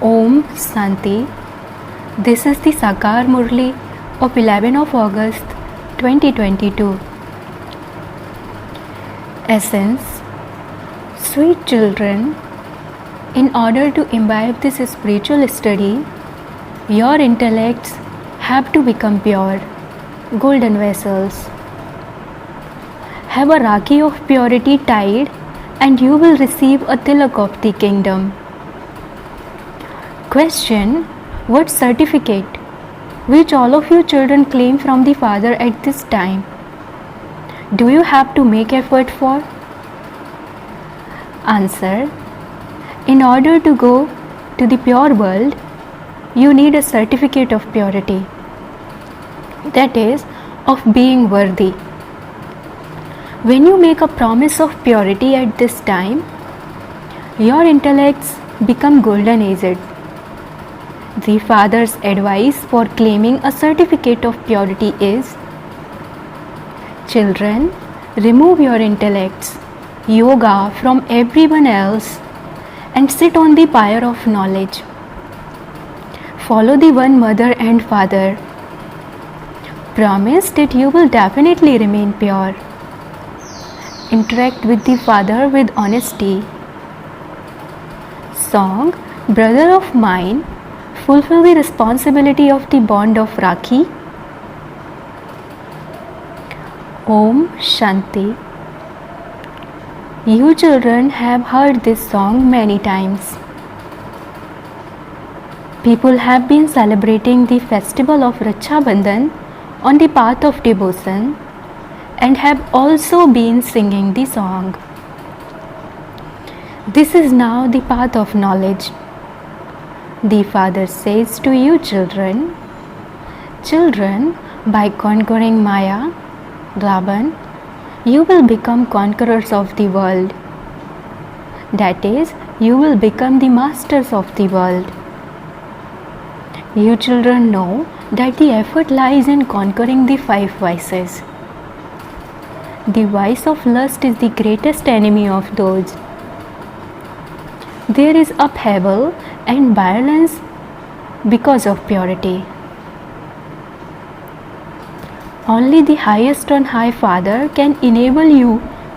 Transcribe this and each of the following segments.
Om Santi. This is the Sakar Murli of 11 of August 2022. Essence. Sweet children, in order to imbibe this spiritual study, your intellects have to become pure, golden vessels. Have a Rakhi of purity tied, and you will receive a tilak of the kingdom. Question: what certificate, which all of you children claim from the Father at this time, do you have to make effort for? Answer: in order to go to the pure world, you need a certificate of purity, that is, of being worthy. When you make a promise of purity at this time, your intellects become golden aged. The Father's advice for claiming a certificate of purity is: children, remove your intellects, yoga from everyone else, and sit on the pyre of knowledge. Follow the one mother and father. Promise that you will definitely remain pure. Interact with the Father with honesty. Song: Brother of mine, fulfill the responsibility of the bond of Rakhi. Om Shanti. You children have heard this song many times. People have been celebrating the festival of Raksha Bandhan on the path of devotion and have also been singing the song. This is now the path of knowledge. The Father says to you children, by conquering Maya, Ravan, you will become conquerors of the world. That is, you will become the masters of the world. You children know that the effort lies in conquering the 5 vices. The vice of lust is the greatest enemy of those. There is upheaval and violence because of purity. Only the highest on high Father can enable you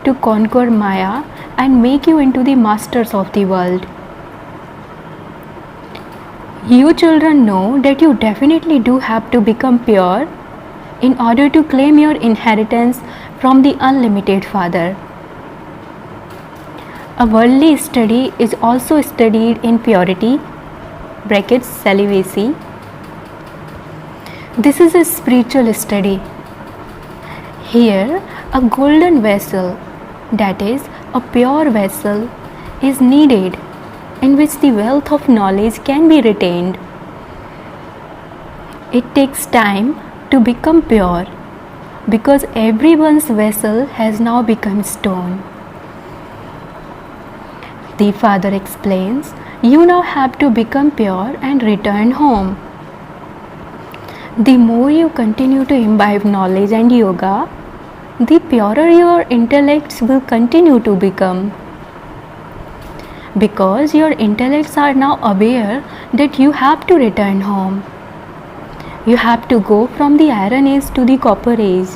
to conquer Maya and make you into the masters of the world. You children know that you definitely do have to become pure in order to claim your inheritance from the unlimited Father. A worldly study is also studied in purity, celibacy. This is a spiritual study. Here, a golden vessel, that is, a pure vessel, is needed in which the wealth of knowledge can be retained. It takes time to become pure because everyone's vessel has now become stone. The Father explains, you now have to become pure and return home. The more you continue to imbibe knowledge and yoga, the purer your intellects will continue to become. Because your intellects are now aware that you have to return home. You have to go from the iron age to the copper age,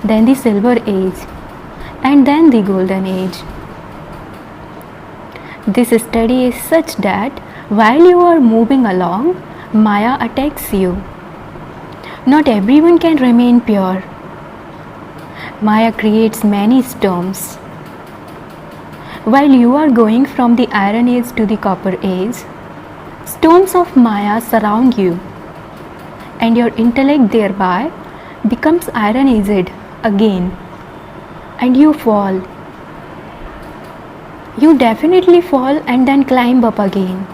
then the silver age, and then the golden age. This study is such that while you are moving along, Maya attacks you. Not everyone can remain pure. Maya creates many storms. While you are going from the iron age to the copper age, storms of Maya surround you, and your intellect thereby becomes iron aged again, and you fall. You definitely fall and then climb up again.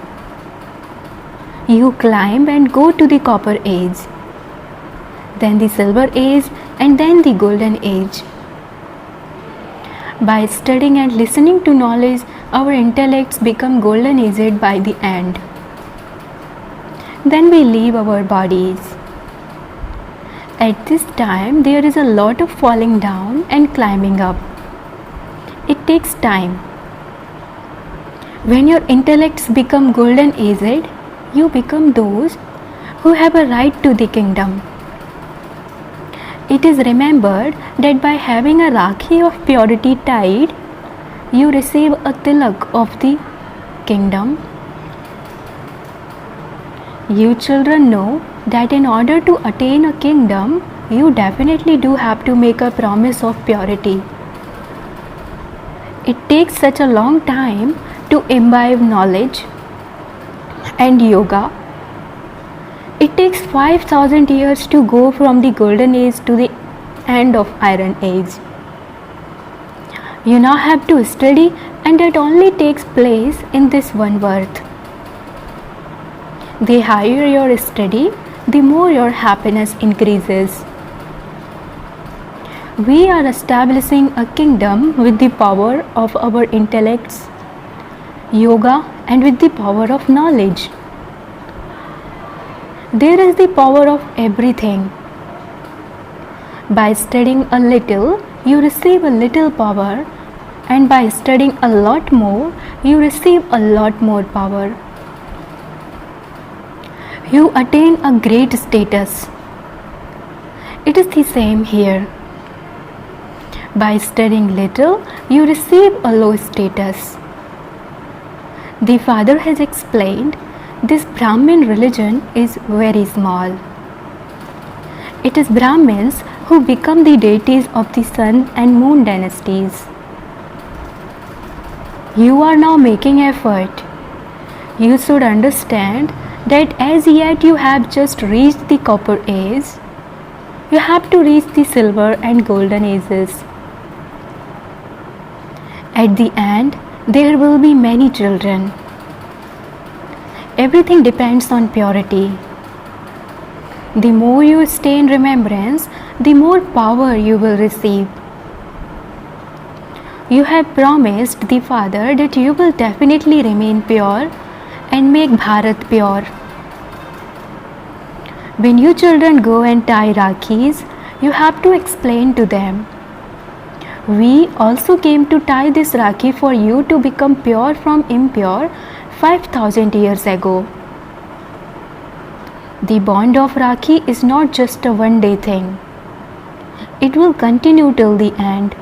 You climb and go to the copper age, then the silver age, and then the golden age. By studying and listening to knowledge, our intellects become golden aged by the end. Then we leave our bodies. At this time, there is a lot of falling down and climbing up. It takes time. When your intellects become golden aged, you become those who have a right to the kingdom. It is remembered that by having a Rakhi of purity tied, you receive a tilak of the kingdom. You children know that in order to attain a kingdom, you definitely do have to make a promise of purity. It takes such a long time to imbibe knowledge and yoga. It takes 5,000 years to go from the golden age to the end of iron age. You now have to study, and that only takes place in this one birth. The higher your study, the more your happiness increases. We are establishing a kingdom with the power of our intellects, yoga, and with the power of knowledge. There is the power of everything. By studying a little, you receive a little power, and by studying a lot more, you receive a lot more power. You attain a great status. It is the same here. By studying little, you receive a low status. The Father has explained this Brahmin religion is very small. It is Brahmins who become the deities of the sun and moon dynasties. You are now making effort. You should understand that as yet you have just reached the copper age, you have to reach the silver and golden ages. At the end, there will be many children. Everything depends on purity. The more you stay in remembrance, the more power you will receive. You have promised the Father that you will definitely remain pure and make Bharat pure. When you children go and tie Rakhis, you have to explain to them. We also came to tie this Rakhi for you to become pure from impure 5,000 years ago. The bond of Rakhi is not just a one-day thing. It will continue till the end.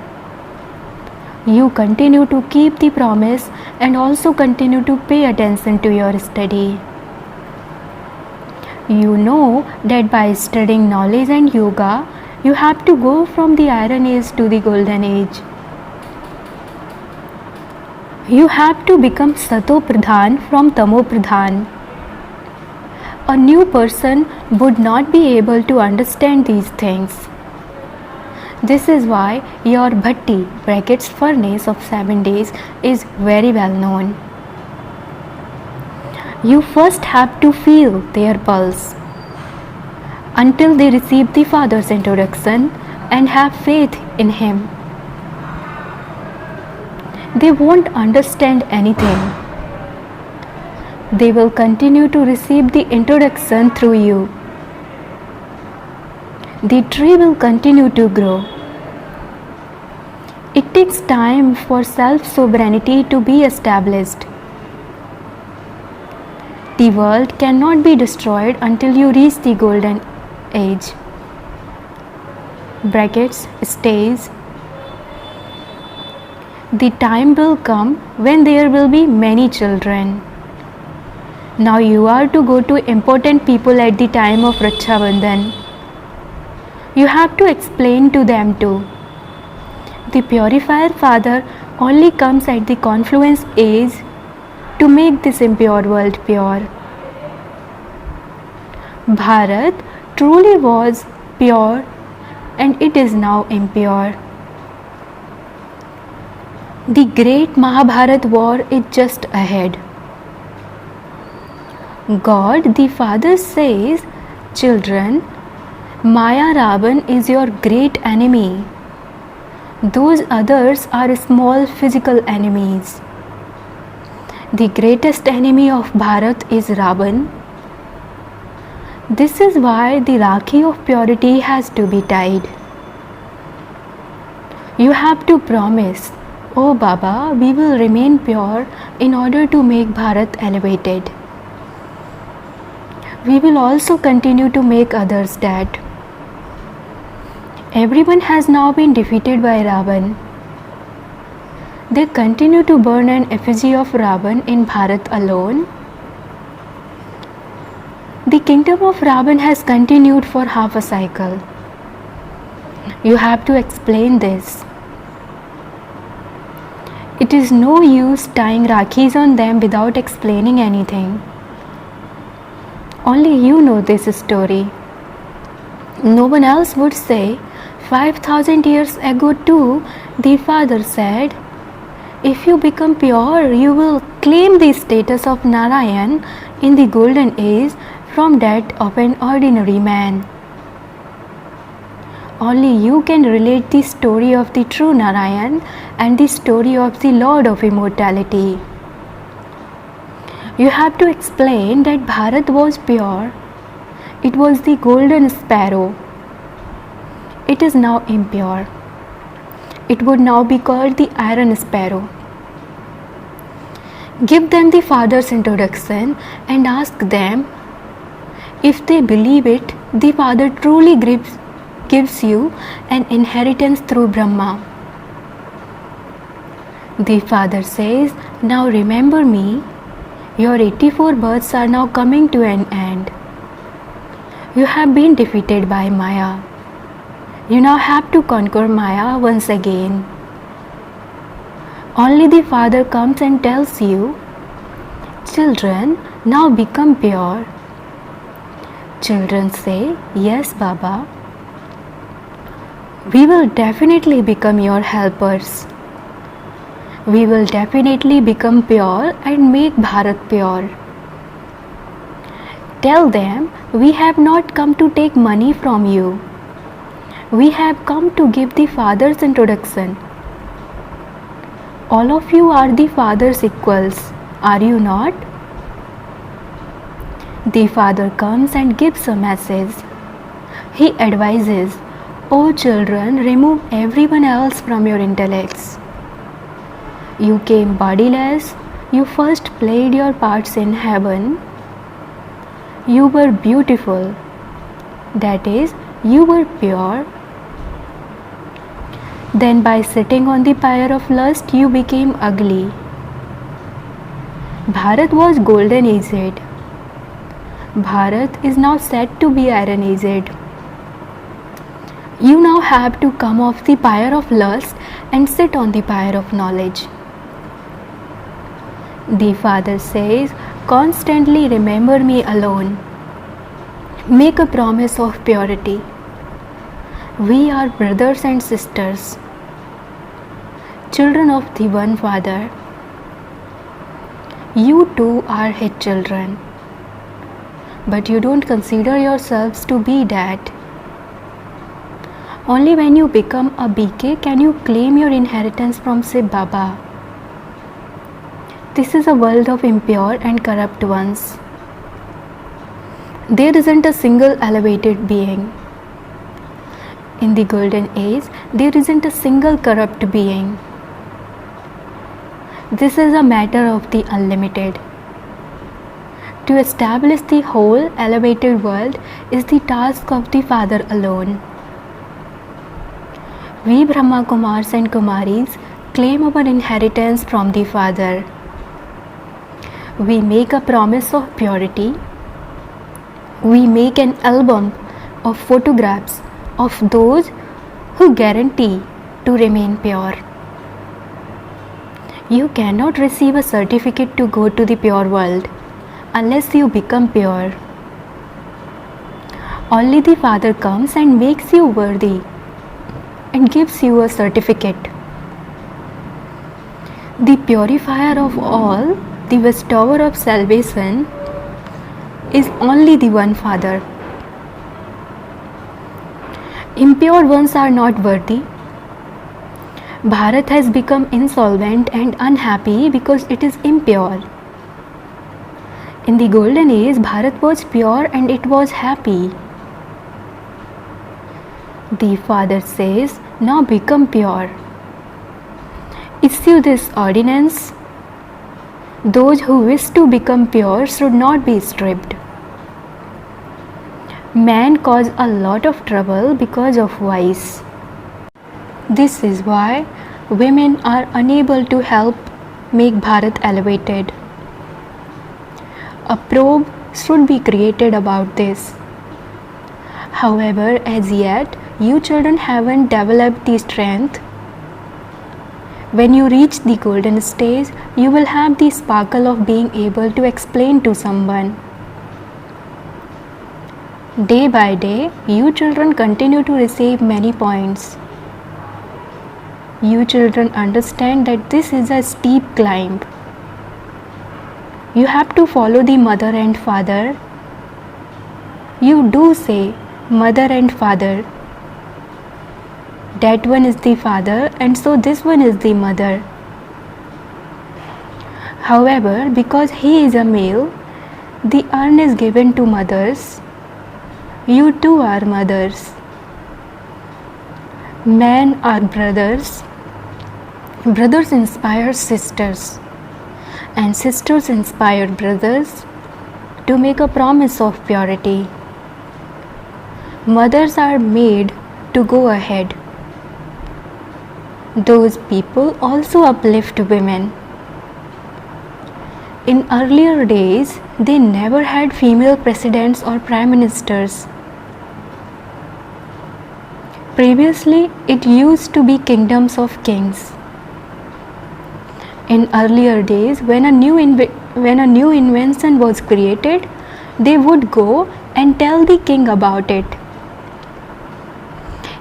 You continue to keep the promise and also continue to pay attention to your study. You know that by studying knowledge and yoga, you have to go from the iron age to the golden age. You have to become Sato Pradhan from Tamo Pradhan. A new person would not be able to understand these things. This is why your bhatti (furnace of 7 days) is very well known. You first have to feel their pulse until they receive the Father's introduction and have faith in Him. They won't understand anything. They will continue to receive the introduction through you. The tree will continue to grow. It takes time for self-sovereignty to be established. The world cannot be destroyed until you reach the golden age. Stays. The time will come when there will be many children. Now you are to go to important people at the time of Raksha Bandhan. You have to explain to them too. The purifier Father only comes at the confluence age to make this impure world pure. Bharat truly was pure and it is now impure. The great Mahabharat war is just ahead. God the Father says, "Children, Maya Ravan is your great enemy. Those others are small physical enemies. The greatest enemy of Bharat is Ravan. This is why the Rakhi of purity has to be tied. You have to promise Oh Baba, we will remain pure in order to make Bharat elevated. We will also continue to make others dead. Everyone has now been defeated by Ravan. They continue to burn an effigy of Ravan in Bharat alone. The kingdom of Ravan has continued for half a cycle. You have to explain this. It is no use tying rakhis on them without explaining anything. Only you know this story. No one else would say. 5,000 years ago too, the father said, if you become pure, you will claim the status of Narayan in the golden age from that of an ordinary man. Only you can relate the story of the true Narayan and the story of the Lord of Immortality. You have to explain that Bharat was pure. It was the golden sparrow. It is now impure. It would now be called the iron sparrow. Give them the father's introduction and ask them if they believe it. The father truly gives you an inheritance through Brahma. The father says, now remember me. Your 84 births are now coming to an end. You have been defeated by Maya. You now have to conquer Maya once again. Only the father comes and tells you, children, now become pure. Children say, yes, Baba. We will definitely become your helpers. We will definitely become pure and make Bharat pure. Tell them, we have not come to take money from you. We have come to give the father's introduction. All of you are the father's equals, are you not? The father comes and gives a message. He advises, O children, remove everyone else from your intellects. You came bodiless. You first played your parts in heaven. You were beautiful. That is, you were pure. Then by sitting on the pyre of lust, you became ugly. Bharat was golden aged. Bharat is now said to be iron aged. You now have to come off the pyre of lust and sit on the pyre of knowledge. The father says, constantly remember me alone. Make a promise of purity. We are brothers and sisters, children of the one Father. You too are his children, but you don't consider yourselves to be that. Only when you become a BK can you claim your inheritance from Shiv Baba. This is a world of impure and corrupt ones. There isn't a single elevated being. In the golden age, there isn't a single corrupt being. This is a matter of the unlimited. To establish the whole elevated world is the task of the Father alone. We Brahma Kumars and Kumaris claim our inheritance from the Father. We make a promise of purity. We make an album of photographs of those who guarantee to remain pure. You cannot receive a certificate to go to the pure world unless you become pure. Only the Father comes and makes you worthy and gives you a certificate. The purifier of all, the bestower of salvation, is only the one Father. Impure ones are not worthy. Bharat has become insolvent and unhappy because it is impure. In the golden age, Bharat was pure and it was happy. The Father says, now become pure. issue this ordinance: those who wish to become pure should not be stripped. Man cause a lot of trouble because of vice. This is why women are unable to help make Bharat elevated. A probe should be created about this. However, as yet, you children haven't developed the strength. When you reach the golden stage, you will have the sparkle of being able to explain to someone. Day by day, you children continue to receive many points. You children understand that this is a steep climb. You have to follow the mother and father. You do say mother and father. That one is the father, and so this one is the mother. However, because he is a male, the urn is given to mothers. You too are mothers. Men are brothers. Brothers inspire sisters, and sisters inspire brothers to make a promise of purity. Mothers are made to go ahead. Those people also uplift women. In earlier days, they never had female presidents or prime ministers. Previously, it used to be kingdoms of kings. In earlier days, when a new invention was created, they would go and tell the king about it.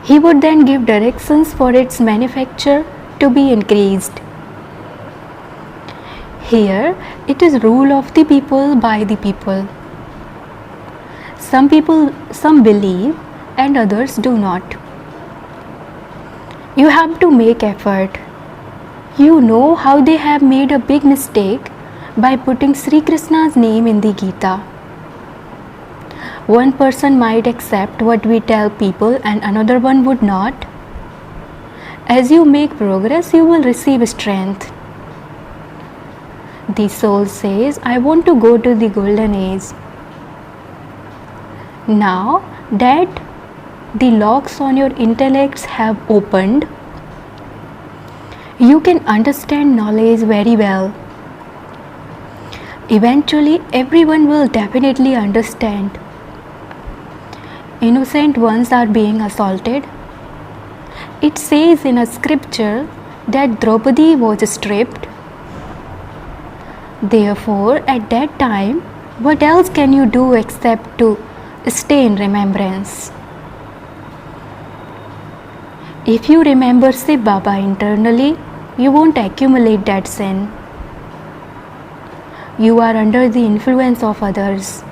He would then give directions for its manufacture to be increased. Here, it is rule of the people by the people. Some believe and others do not. You have to make effort. You know how they have made a big mistake by putting Sri Krishna's name in the Gita. One person might accept what we tell people and another one would not. As you make progress, you will receive strength. The soul says, I want to go to the golden age. Now that the locks on your intellects have opened, you can understand knowledge very well. Eventually, everyone will definitely understand. Innocent ones are being assaulted. It says in a scripture that Draupadi was stripped. Therefore, at that time, what else can you do except to stay in remembrance? If you remember Shiv Baba internally, you won't accumulate that sin. You are under the influence of others.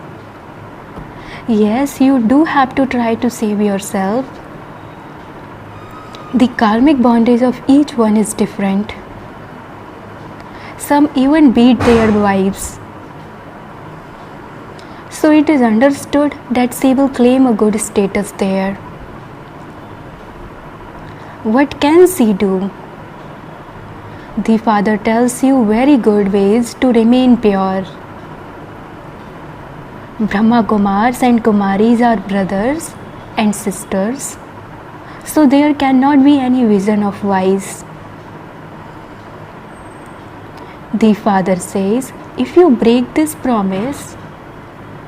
Yes, you do have to try to save yourself. The karmic bondage of each one is different. Some even beat their wives. So it is understood that she will claim a good status there. What can she do? The Father tells you very good ways to remain pure. Brahma Kumars and Kumaris are brothers and sisters, so there cannot be any vision of vice. The Father says, if you break this promise,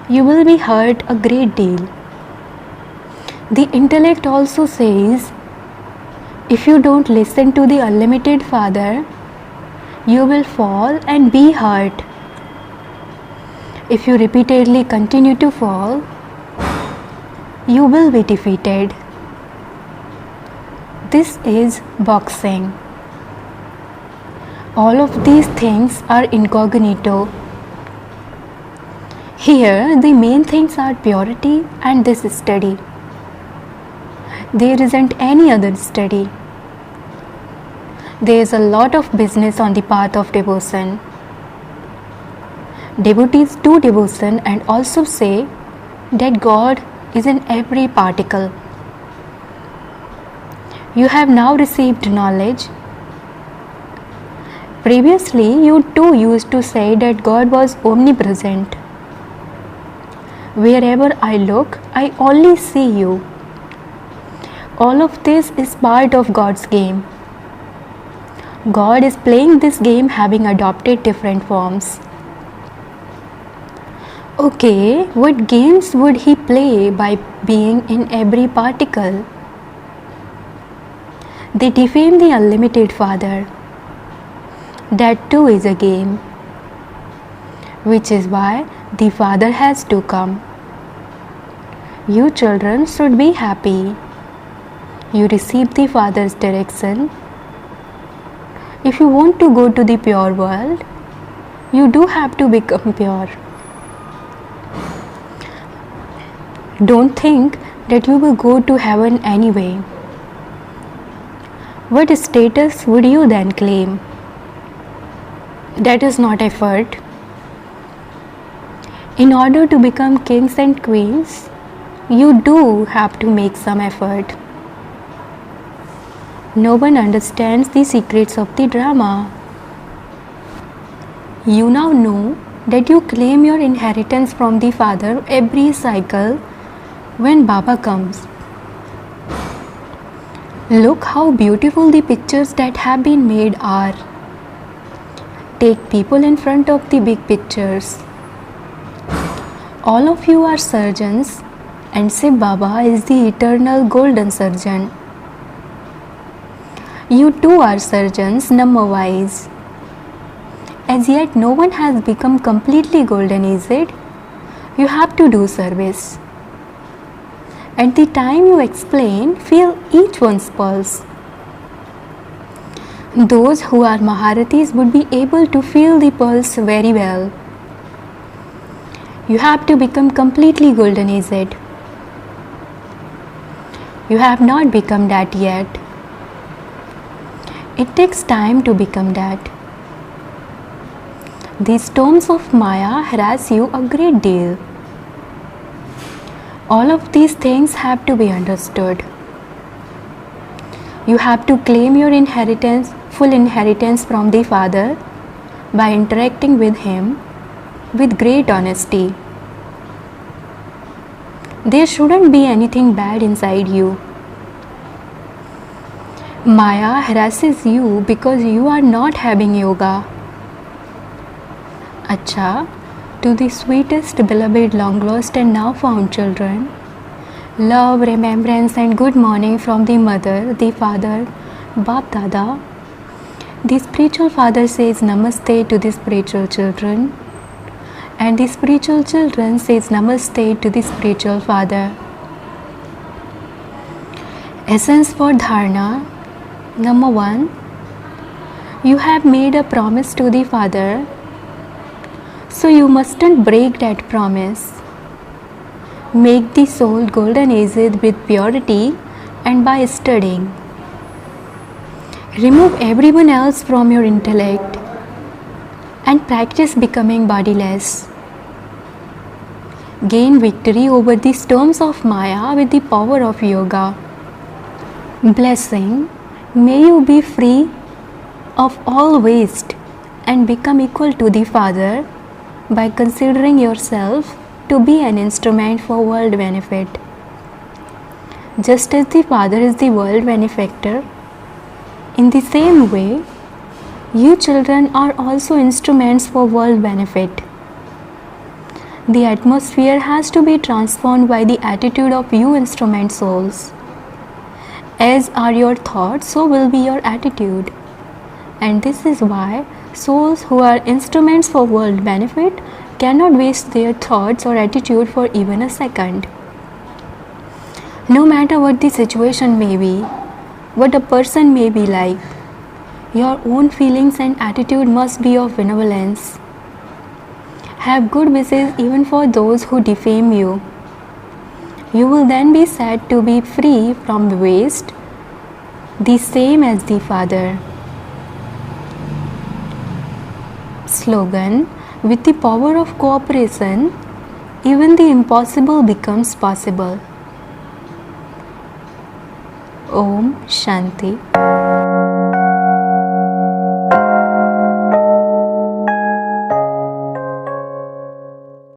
you will be hurt a great deal. The intellect also says, if you don't listen to the unlimited Father, you will fall and be hurt. If you repeatedly continue to fall, you will be defeated. This is boxing. All of these things are incognito. Here, the main things are purity and this study. There isn't any other study. There is a lot of business on the path of devotion. Devotees do devotion and also say that God is in every particle. You have now received knowledge. Previously, you too used to say that God was omnipresent. Wherever I look, I only see you. All of this is part of God's game. God is playing this game having adopted different forms. Okay, what games would he play by being in every particle? They defame the unlimited Father. That too is a game. Which is why the Father has to come. You children should be happy. You receive the Father's direction. If you want to go to the pure world, you do have to become pure. Don't think that you will go to heaven anyway. What status would you then claim? That is not effort. In order to become kings and queens, you do have to make some effort. No one understands the secrets of the drama. You now know that you claim your inheritance from the Father every cycle when Baba comes. Look how beautiful the pictures that have been made are. Take people in front of the big pictures. All of you are surgeons, and Shiv Baba is the eternal golden surgeon. You too are surgeons number-wise. As yet no one has become completely golden, is it? You have to do service. At the time you explain, feel each one's pulse. Those who are Maharathis would be able to feel the pulse very well. You have to become completely golden, is it? You have not become that yet. It takes time to become that. These storms of Maya harass you a great deal. All of these things have to be understood. You have to claim your inheritance, full inheritance from the Father by interacting with Him with great honesty. There shouldn't be anything bad inside you. Maya harasses you because you are not having yoga. Acha, to the sweetest, beloved, long lost and now found children, love, remembrance and good morning from the mother, the father, Bap Dada. The spiritual father says namaste to the spiritual children, and the spiritual children says namaste to the spiritual father. Essence for dharana. Number 1, you have made a promise to the Father, so you mustn't break that promise. Make the soul golden aged with purity and by studying. Remove everyone else from your intellect and practice becoming bodiless. Gain victory over the storms of Maya with the power of yoga. Blessing. May you be free of all waste and become equal to the Father by considering yourself to be an instrument for world benefit. Just as the Father is the world benefactor, in the same way, you children are also instruments for world benefit. The atmosphere has to be transformed by the attitude of you instrument souls. As are your thoughts, so will be your attitude. And this is why souls who are instruments for world benefit cannot waste their thoughts or attitude for even a second. No matter what the situation may be, what a person may be like, your own feelings and attitude must be of benevolence. Have good wishes even for those who defame you. You will then be said to be free from the waste, the same as the Father. Slogan: with the power of cooperation, even the impossible becomes possible. Om Shanti.